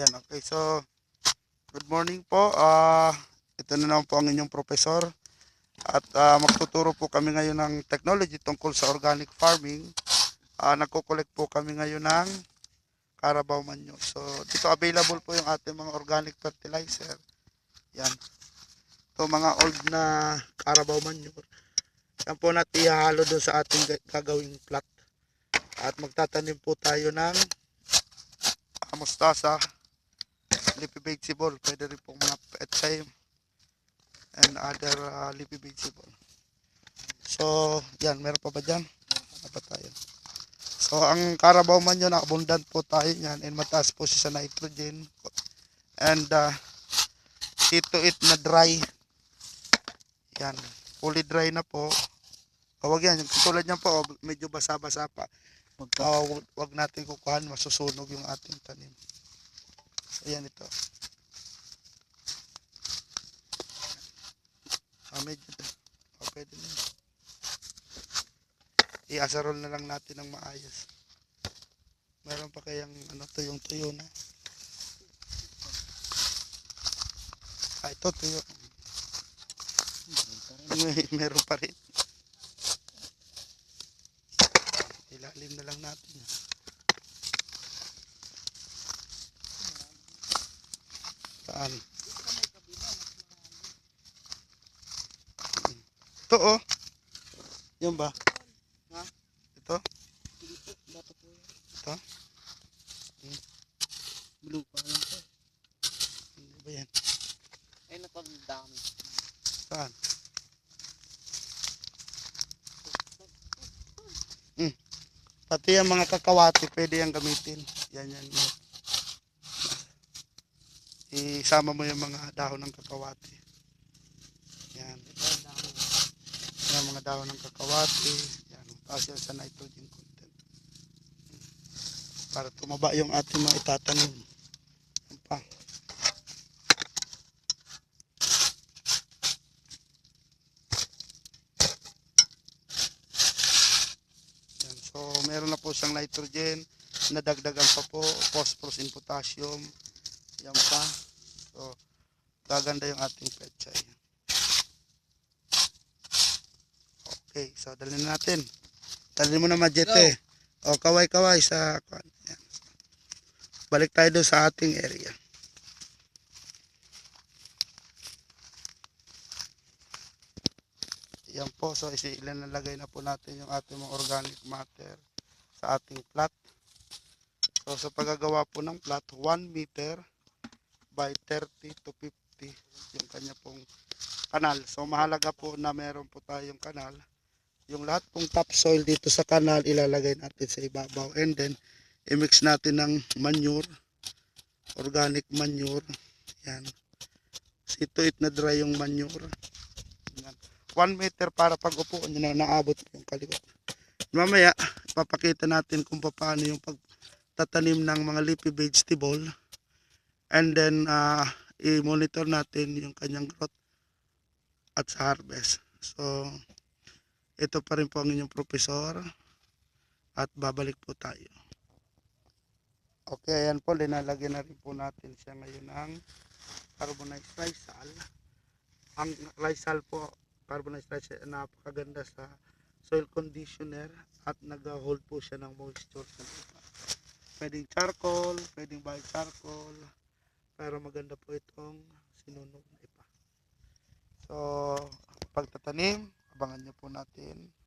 Yan, okay. So, good morning po. Ito na naman po ang inyong professor. At magtuturo po kami ngayon ng technology tungkol sa organic farming. Nagko-collect po kami ngayon ng Carabao manure. So, dito available po yung ating mga organic fertilizer. Yan. Ito mga old na Carabao manure. Yan po natin ihahalo doon sa ating gagawing plot. At magtatanim po tayo ng mustasa, leafy vegetable, pwede rin pong mga pechay and other leafy vegetable. So, yan, meron pa ba dyan? Ano pa tayo? So, ang Carabao man yun, abundant po tayo yan and mataas po siya sa nitrogen and ito na dry. Yan, fully dry na po. Huwag yan, katulad yan po, medyo basa-basa pa. Wag natin kukuhan, masusunog yung ating tanim. So, yan ito. Medyo pwede na. I-asarol na lang natin ng maayos. Meron pa kayang tuyong-tuyo na. Ito tuyo. Meron pa rin. Ilalim na lang natin. Saan? Ito oh. Yan ba? Ha? Ito? Ito? Blue pa lang po. Hindi ba yan? Ay, napagdami. Saan? Pati yung mga kakawati, pwede yung gamitin. Yan. Isama mo yung mga dahon ng kakawati. Yan. Yan mga dahon ng kakawati. Yan. Taas yan sa nitrogen content. Para tumaba yung ating mga itatanim. Yan pa. Yan. So, meron na po siyang nitrogen. Nadagdagan pa po. Phosphorus and potassium. Yan pa. So, gaganda yung ating pechay. Okay, so dalhin natin. Dalhin mo na Majete. O, kaway-kaway sa... Yan. Balik tayo doon sa ating area. Yan po, so ilalagay na po natin yung ating mga organic matter sa ating plot. So, sa paggagawa po ng plot, 1 meter by 30 to 50 yung kanya pong kanal. So mahalaga po na meron po tayong kanal. Yung lahat pong topsoil dito sa kanal ilalagay natin sa ibabaw and then i-mix natin ng manure, organic manure. Yan. Ito na dry yung manure. Yan. 1 meter para pag upuan nyo na naabot yung kaliwat. Mamaya ipapakita natin kung paano yung pagtatanim ng mga leafy vegetable. And then, i-monitor natin yung kanyang growth at sa harvest. So, ito pa rin po ang inyong professor. At babalik po tayo. Okay, ayan po. Linalagyan na rin po natin siya ngayon ng carbonized lysal. Ang lysal po, carbonized lysal, napakaganda sa soil conditioner at nag-hold po siya ng moisture sa lupa. Pwedeng charcoal, pwedeng biocharcoal. Pero maganda po itong sinunog na ipa. So, pagtatanim, abangan nyo po natin.